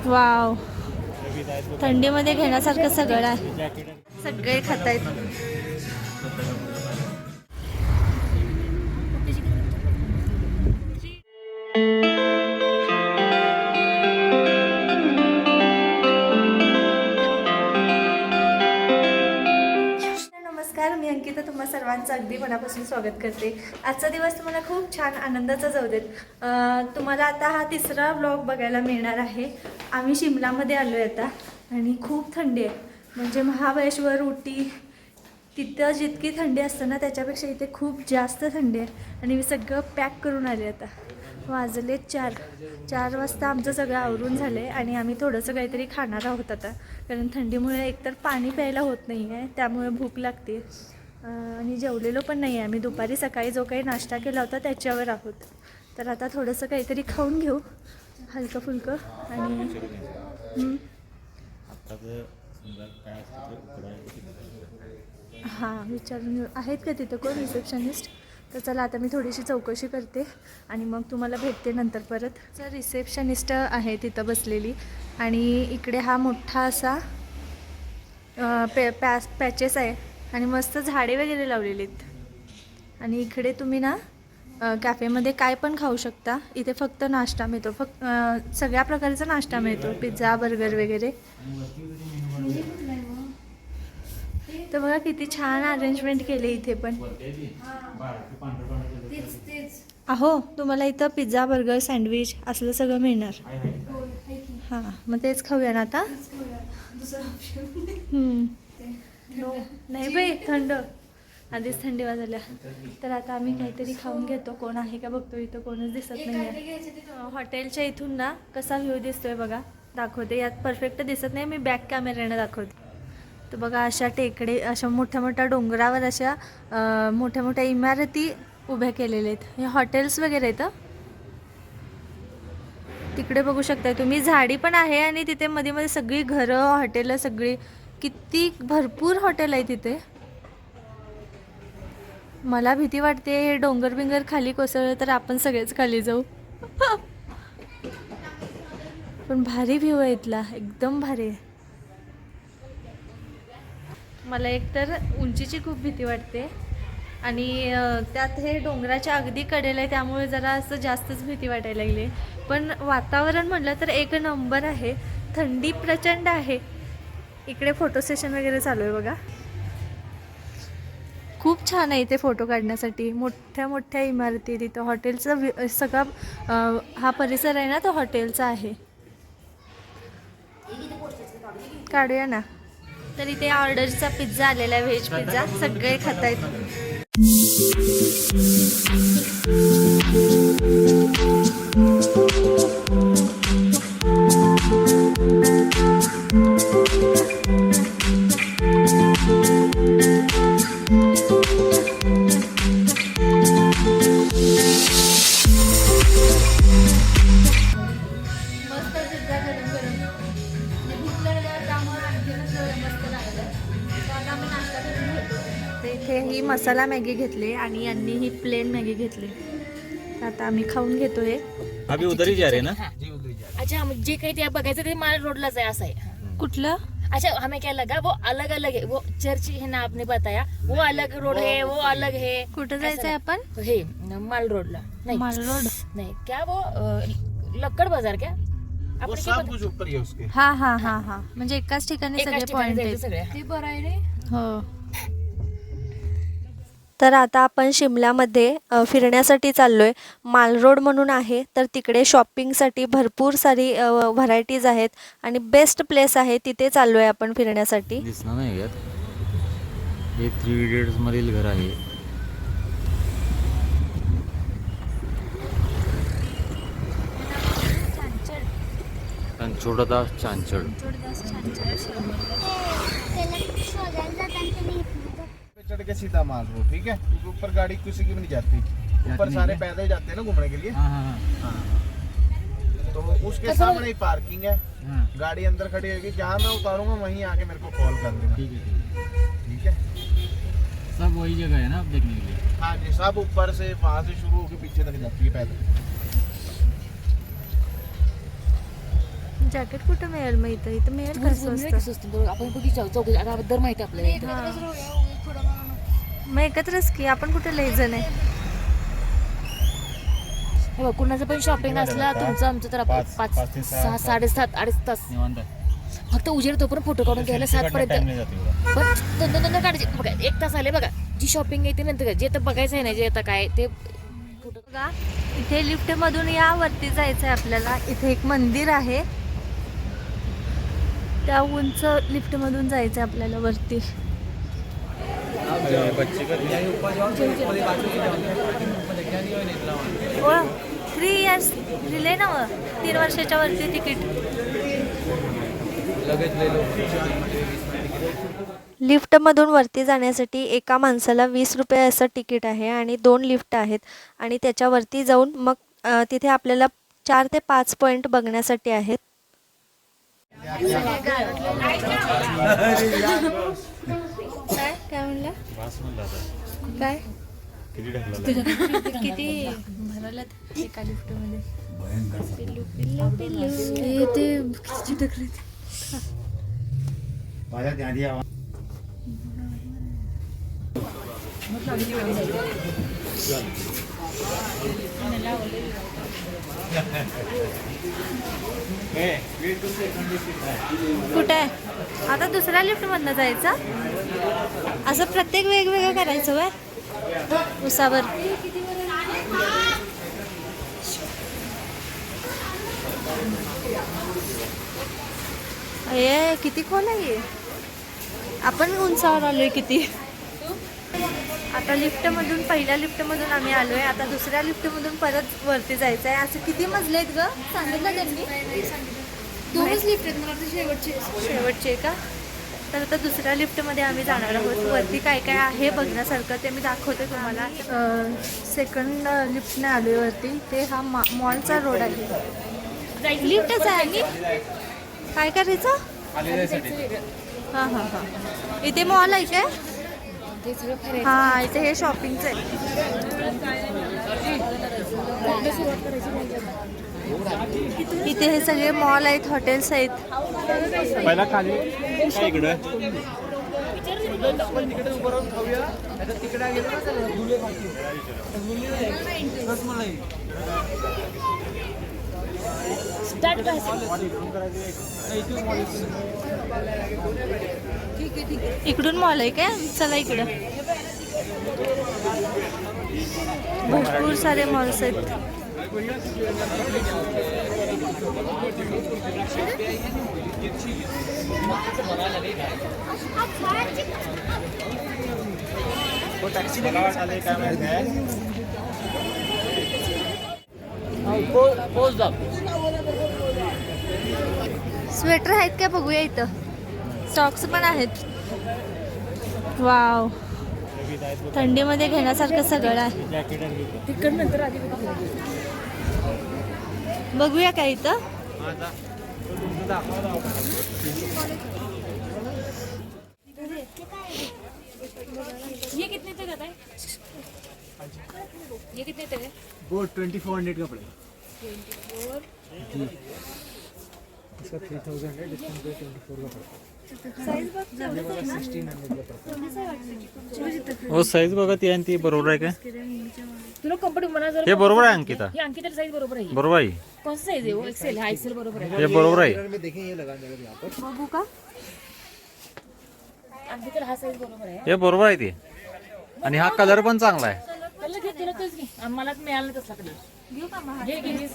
Wow, थंडीमध्ये घेण्यासारखं सगळं आहे, सगळे खात आहेत. नमस्कार, मी अंकिता तुम्हा सर्वांचं अगदी मनापासून स्वागत करते. आजचा दिवस तुम्हाला खूप छान आनंदाचा जाऊ देत. तुम्हाला आता हा तिसरा व्लॉग बघायला मिळणार आहे. आम्ही शिमलामध्ये आलो आहे आता आणि खूप थंडी आहे. म्हणजे महाबळेश्वर, उटी तिथं जितकी थंडी असते ना त्याच्यापेक्षा इथे खूप जास्त थंडी आहे. आणि मी सगळं पॅक करून आले. आता वाजले 4 वाजता आमचं सगळं आवरून झालं आहे आणि आम्ही थोडंसं काहीतरी खाणार आहोत आता, कारण थंडीमुळे एकतर पाणी प्यायला होत नाही आहे, त्यामुळे भूक लागते. आणि जेवलेलो पण नाही आहे आम्ही. दुपारी सकाळी जो काही नाश्ता केला होता त्याच्यावर आहोत. तर आता थोडंसं काहीतरी खाऊन घेऊ, हलकं फुलकं. आणि हां, विचारून घेऊ आहेत का तिथं कोण रिसेप्शनिस्ट. तर चला आता मी थोडीशी चौकशी करते आणि मग तुम्हाला भेटते नंतर परत. तर रिसेप्शनिस्ट आहे तिथं बसलेली आणि इकडे हा मोठा असा पॅचेस आहे आणि मस्त झाडे वगैरे लावलेली आहेत. आणि इकडे तुम्ही ना कॅफेमध्ये काय पण खाऊ शकता. इथे फक्त नाश्ता मिळतो, सगळ्या प्रकारचा नाश्ता मिळतो, पिझ्झा, बर्गर वगैरे. तर बघा किती छान अरेंजमेंट केले इथे पण. अहो, तुम्हाला इथं पिझ्झा, बर्गर, सँडविच असलं सगळं मिळणार. हां, मग तेच खाऊया ना आता. नाही बाई, थंड आधीच थंडी वाजल्या. तर आता आम्ही काहीतरी खाऊन घेतो. कोण आहे का बघतो, इथं कोणच दिसत नाही आहे. हॉटेलच्या इथून ना कसा व्ह्यू दिसतोय बघा, दाखवते. यात परफेक्ट दिसत नाही, मी बॅक कॅमेऱ्याने दाखवते. तर बघा अशा टेकडे, अशा मोठ्या मोठ्या डोंगरावर अशा मोठ्या मोठ्या इमारती उभ्या केलेल्या आहेत. हे हॉटेल्स वगैरे आहेत. तिकडे बघू शकताय तुम्ही, झाडी पण आहे आणि तिथे मध्ये मध्ये सगळी घरं, हॉटेलं सगळी, किती भरपूर हॉटेल आहे तिथे. मला भीती वाटते हे डोंगर बिंगर खाली कोसळलं तर आपण सगळेच खाली जाऊ. पण भारी व्ह्यू आहे इथला, एकदम भारी आहे. मला एकतर उंचीची खूप भीती वाटते आणि त्यात हे डोंगराच्या अगदी कडेला आहे, त्यामुळे जरा असं जास्तच भीती वाटायला लागली. पण वातावरण म्हटलं तर एक नंबर आहे. थंडी प्रचंड आहे. इकडे फोटो सेशन वगैरे चालू आहे बघा. खूप छान आहे इथे फोटो काढण्यासाठी. मोठ्या मोठ्या इमारती, तिथं हॉटेलचा सगळा हा परिसर आहे ना तो हॉटेलचा आहे. काढूया ना. तर इथे ऑर्डरचा पिझ्झा आलेला आहे, व्हेज पिझ्झा. सगळे खात आहेत. इथे ही मसाला मॅगी घेतली आणि यांनी ही प्लेन मॅगी घेतली. आता आम्ही खाऊन घेतोय. अभी उधर ही जा रहे ना. अच्छा, जे काही ते बघायचं ते माल रोडलाच आहे, असं आहे. कुठलं? अच्छा, हमें क्या लगा वो अलग अलग है. वो चर्च है ना, आपने बताया वो अलग रोड है, वो अलग है. कुठं जायचंय आपण? हे माल रोडला नाही, माल रोड नाही क्या वो लक्कड़ बाजार क्या वो सब कुछ ऊपर ही है उसके. हा हा हा हा, म्हणजे एकाच ठिकाणी सगळे पॉइंट आहेत. ते बरं आहे रे. हो. तर आता आपण शिमल्यामध्ये फिरण्यासाठी चाललोय. माल रोड म्हणून आहे, तर तिकडे शॉपिंगसाठी भरपूर सारी व्हरायटीज आहेत आणि बेस्ट प्लेस आहे. तिथे चाललोय आपण फिरण्यासाठी. दिसणार नाही यात. हे 3 इडियट्स मधील घर आहे. छोटादास चांचड. चढ़ के सीधा माल रोड, ठीक है. ऊपर गाड़ी किसी की भी नहीं जाती. ऊपर सारे पैदल जाते हैं ना घूमने के लिए. हाँ. तो उसके सामने ही पार्किंग है. गाड़ी अंदर खड़ी होगी, जहाँ मैं उतारूंगा वहीं आके मेरे को कॉल कर देना. ठीक है. सब वही जगह है ना आप देखने के लिए. हाँ जी, सब ऊपर से वहाँ से शुरू होकर पीछे तक जाती है पैदल. जॅकेट कुठं मिळेल मग इथं मिळेल का स्वस्त? आपण कुठे जाऊ चौकशी आता दर माहिती आपल्याला इथं. मग एकत्रच की, आपण कुठे लय जण आहे. हे बघ, कुणाचं पण शॉपिंग असला तुमचं आमचं तर आपण 5, 6, 7:30, 2.5 तास फक्त उजेड तो पण फोटो काढून घ्यायला 7 पर्यंत. पण दोन काढायचे बघा, 1 तास आले बघा. जी शॉपिंग आहे ते नंतर जे आता बघायचं आहे ना, जे आता काय ते बघा. इथे लिफ्ट मधून या वरती जायचंय आपल्याला. इथे एक मंदिर आहे, त्या उंच लिफ्ट मधून जायचंय आपल्याला वरती. 3 इयर्स दिले ना, 3 वर्षाच्या वरती तिकीट. लिफ्टमधून वरती जाण्यासाठी एका माणसाला 20 रुपये असं तिकीट आहे आणि 2 लिफ्ट आहेत. आणि त्याच्यावरती जाऊन मग तिथे आपल्याला 4 ते 5 पॉईंट बघण्यासाठी आहेत. काय म्हणलं? काय किती भरायला एका लिफ्ट मध्ये? पिल्लू पिल्लू पिल्लू ते चिटकले. कुठे आहे आता? दुसऱ्या लिफ्ट मधनं जायचं? असं प्रत्येक वेगवेगळं करायचं वय उसावर. अये किती खोल आहे. आपण उंचावर आलोय किती. आता लिफ्टमधून पहिल्या लिफ्टमधून आम्ही आलोय. आता दुसऱ्या लिफ्टमधून परत वरती जायचं आहे. असं किती मजले आहेत ग? सांगितलं त्यांनी? 2च लिफ्ट आहेत. मला शेवटचे का? तर आता दुसऱ्या लिफ्टमध्ये आम्ही जाणार आहोत. वरती काय काय आहे बघण्यासारखं ते मी दाखवते तुम्हाला. सेकंड लिफ्टने आलोय वरती. ते हा मॉलचा रोड आहे. लिफ्टच आहे. आणि काय करायचं? हां हां हां. इथे मॉल आहे काय? हां, इथे हे शॉपिंगचं आहे. इथे हे सगळे मॉल आहेत, हॉटेल्स आहेत. पहिला खाली इकडं इकडून मॉल आहे काय? चला इकडं. भरपूर सारे मॉल्स आहेत. स्वेटर आहेत का बघूया इथं. सॉक्स पण आहेत. वाव, थंडीमध्ये घेण्यासारखं सगळं आहे. बघूया का इथं. ये कितने तक आता है? ये कितने तक है? वो 2400 का पड़ेगा. इसका 3000 है, डिस्काउंट पे 24 का पड़ेगा. हो साईज बघा ती आणि ती बरोबर आहे काय? तुला कंपनी मला जर हे बरोबर आहे अंकिता? हे अंकिता साइज बरोबर आहे. बरोबर आहे. कौन सा साइज है वो? एक्सेल है. एक्सेल बरोबर है. हे बरोबर आहे. में देखें ये लगा देगा यहाँ पर. बघू का? अंकिता हा साइज बरोबर आहे. हे बरोबर आहे ते. आणि हा कलर पण चांगला आहे. कलर घे, तुला तोच घे. आम्हाला मिळालं तसला कलर. घेऊ का मग? घे घे.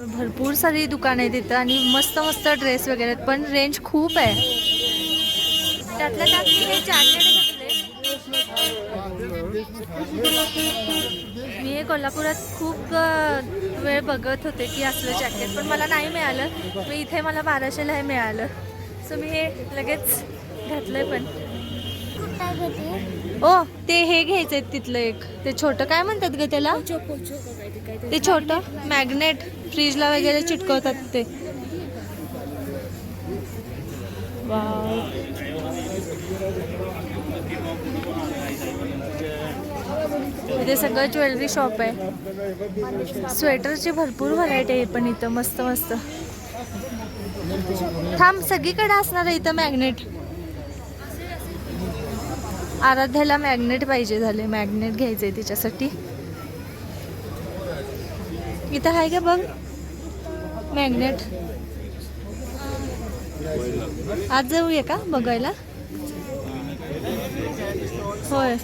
भरपूर सारी दुकानं आहेत तिथं आणि मस्त मस्त ड्रेस वगैरे आहेत. पण रेंज खूप आहे. त्यातल्या त्यात मी हे जॅकेट घेतले. मी हे कोल्हापुरात खूप वेळ बघत होते की असलं जॅकेट, पण मला नाही मिळालं. मी इथे मला 1200ला हे मिळालं. सो मी हे लगेच घातलंय. पण ओ ते हे घ्यायचंय तिथलं एक, ते छोटं काय म्हणतात ग त्याला? ते छोटं मॅग्नेट फ्रीजला वगैरे चिटकवतात ते. वाव, इथे सगळं ज्वेलरी शॉप आहे. स्वेटरची भरपूर व्हरायटी आहे पण इथं मस्त मस्त. थांब, सगळीकडे असणार आहे इथं मॅग्नेट. आराध्याला मॅग्नेट पाहिजे झाले, मॅग्नेट घ्यायचंय तिच्यासाठी. इथं आहे का बघ मॅग्नेट. आज जाऊया का बघायला? होय,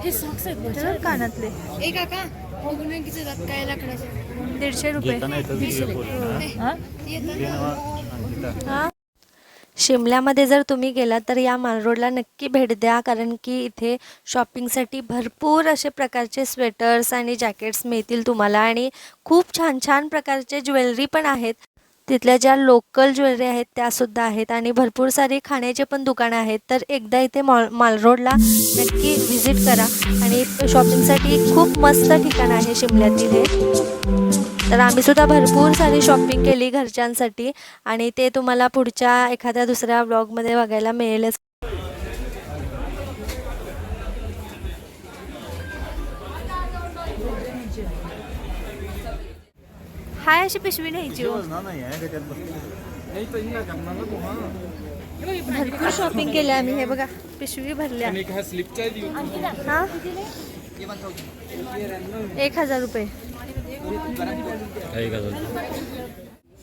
हे सॉक्स आहेत बघ. तर कानातले ए काका बघून बघ किती जात काय लाकडाचे. 150 रुपये. येताना येतं दिसलं पोरं. हा? ते नवा, तिथं. हा. शिमल्यामध्ये जर तुम्ही गेलात तर या माल रोडला नक्की भेट द्या, कारण की इथे शॉपिंगसाठी भरपूर असे प्रकारचे स्वेटर्स आणि जॅकेट्स मिळतील तुम्हाला. आणि खूप छान छान प्रकारचे ज्वेलरी पण आहेत. तिथल्या ज्या लोकल ज्वेलरी आहेत त्यासुद्धा आहेत आणि भरपूर सारी खाण्याचे पण दुकानं आहेत. तर एकदा इथे माल रोडला नक्की व्हिजिट करा. आणि शॉपिंगसाठी खूप मस्त ठिकाण आहे शिमल्यातील हे. तर आम्ही सुद्धा भरपूर सारी शॉपिंग केली घरच्यांसाठी आणि ते तुम्हाला पुढच्या एखाद्या दुसऱ्या व्लॉगमध्ये बघायला मिळेलच. हाय अशी पिशवी न्यायची हो. भरपूर शॉपिंग केली आम्ही. हे बघा पिशवी भरल्या. हा 1000 रुपये.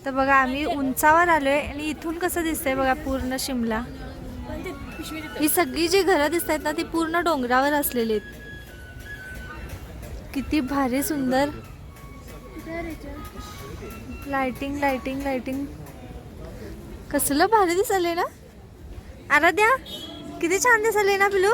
तर बघा आम्ही उंचावर आलोय आणि इथून कसं दिसतंय बघा पूर्ण शिमला. ही सगळी जी घरं दिसत आहेत ना ती पूर्ण डोंगरावर असलेली आहेत. किती भारी सुंदर लाइटिंग लाइटिंग लाइटिंग. कसलं भारी दिसले ना आराध्या, किती छान दिसले ना पिलू.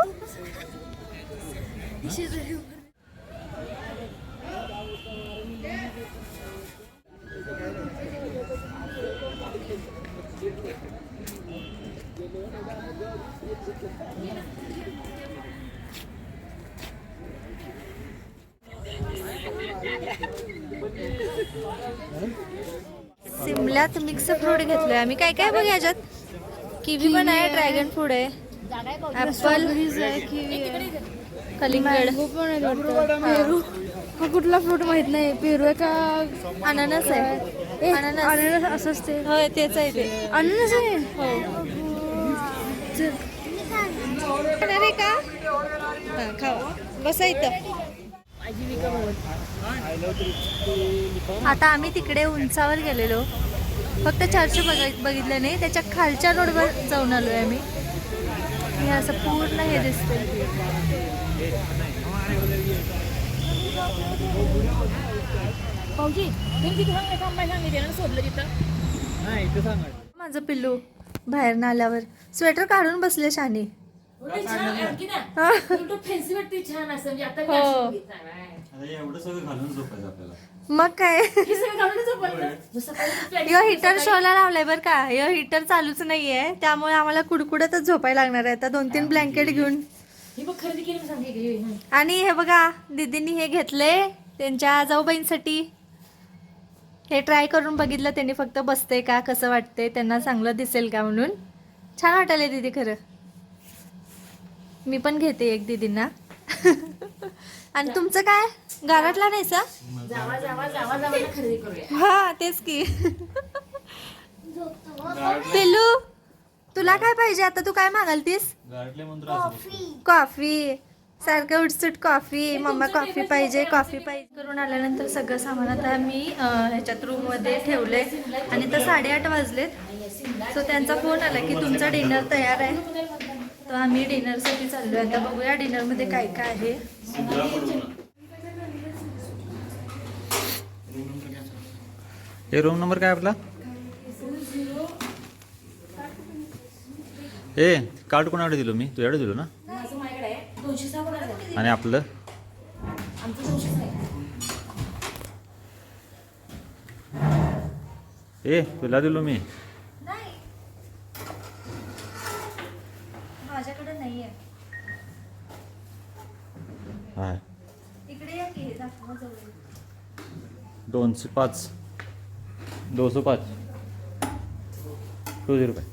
सिमल्यात मिक्स फ्रूट घेतलोय आम्ही. काय काय बघ याच्यात. किवी पण आहे, ड्रॅगन फ्रूट आहे, ऍपल आहे, कलिंगड पण आहे. पेरू हा कुठला फ्रूट माहित नाही. पेरू आहे का अननस आहे. अननस असं असते. होय तेच आहे ते. अननस आहे. हो अरे का खावा बसा इथं. आता आम्ही तिकडे उंचावर गेलेलो, फक्त चर्च बघितलं नाही, त्याच्या खालच्या रोडवर जाऊन आलोय आम्ही. हे असं पूर्ण हे दिसते. माझं पिल्लू बाहेर न आल्यावर स्वेटर काढून बसले शानी. एवढं सगळं घालून झोपायचं आपल्याला. मग काय यो हिटर शोला लावलाय बर का. यो हिटर चालूच नाहीये त्यामुळे आम्हाला कुडकुडतच झोपायला लागणार आहे आता. 2-3 ब्लँकेट घेऊन. आणि हे बघा दीदींनी हे घेतले त्यांच्या जाऊबाईंसाठी. हे ट्राय करून बघितलं त्यांनी, फक्त बसते का कसं वाटतंय त्यांना, चांगलं दिसेल का म्हणून. छान वाटायला दीदी खरं. मी पण घेते एक दीदींना. आणि तुमचं काय गारटला नाही सा? हा तेच की. पिल्लू तुला काय पाहिजे आता, तू काय मागालतीस? कॉफी. सारखं उठसूट कॉफी, मम्मा कॉफी पाहिजे कॉफी पाहिजे करून आल्यानंतर सगळं सामान आता मी ह्याच्यात रूममध्ये ठेवलंय. आणि तर 8:30 वाजलेत. सो त्यांचा फोन आला की तुमचा डिनर तयार आहे. तर आम्ही डिनरसाठी चाललोय. आता बघूया डिनरमध्ये काय काय आहे. हे रूम नंबर काय आपला? ए कार्ड कोणाकडे दिलो मी? तुझ्याकडे दिलो ना? आणि आपलं ए तुला दिलो मी. माझ्याकडे नाहीये. हाय इकडे या की दाखवा जवळ. 205 205 2 रुपये.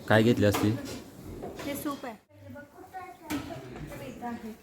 काय घेतली असती? हे सूप आहे. इथं आहे.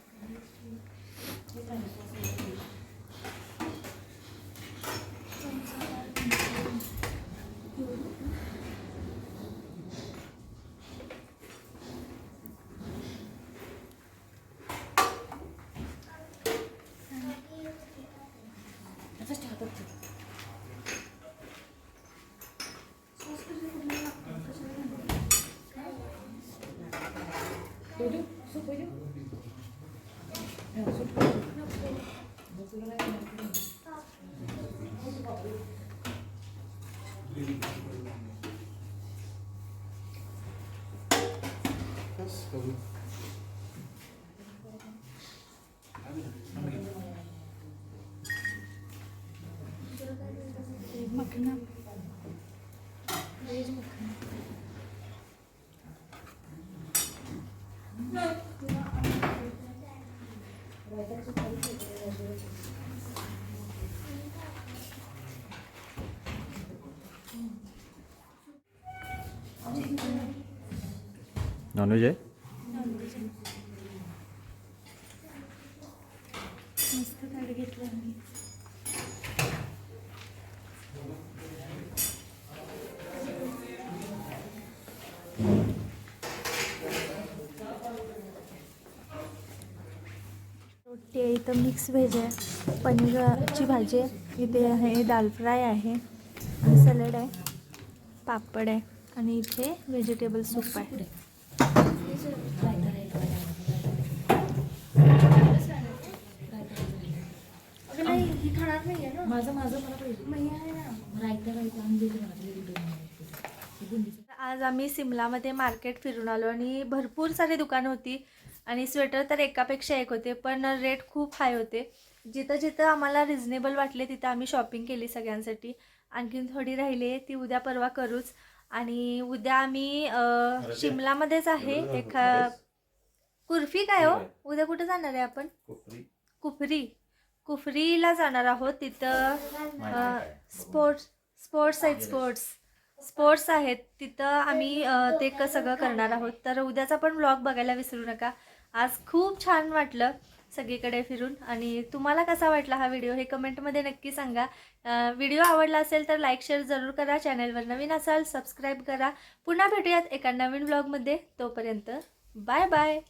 मखना वेज मखना नॉनव्हेज आहे? मस्त ताट घेतलं आम्ही. रोटी आहे, इथं मिक्स व्हेज आहे, पनीरची भाजी आहे, इथे आहे दाल फ्राय आहे, सॅलड आहे, पापड आहे आणि इथे व्हेजिटेबल सूप आहे. अगं नाही, ही खाणार नाही आहे ना. माझं मला पाहिजे. नाही आहे ना. रायता आणि दे मला. आज आम्ही सिमलामध्ये मार्केट फिरून आलो आणि भरपूर सारी दुकानं होती आणि स्वेटर तर एकापेक्षा एक होते, पण रेट खूप हाय होते. जिथं जिथं आम्हाला रिझनेबल वाटले तिथं आम्ही शॉपिंग केली सगळ्यांसाठी. आणखीन थोडी राहिली आहे ती उद्या परवा करूच. आणि उद्या आम्ही शिमलामध्येच आहे. कुर्फी काय हो, उद्या कुठं जाणार आहे आपण? कुफरीला जाणार आहोत. तिथं स्पोर्ट्स आहेत तिथं आम्ही ते सगळं करणार आहोत. तर उद्याचा पण व्लॉग बघायला विसरू नका. आज खूप छान वाटलं सगळीकडे फिरून. आणि तुम्हाला कसा वाटला हा व्हिडिओ हे कमेंटमध्ये नक्की सांगा. व्हिडिओ आवडला असेल तर लाईक शेअर जरूर करा. चॅनलवर नवीन असाल सबस्क्राईब करा. पुन्हा भेटूयात एका नवीन व्लॉगमध्ये. तोपर्यंत बाय बाय.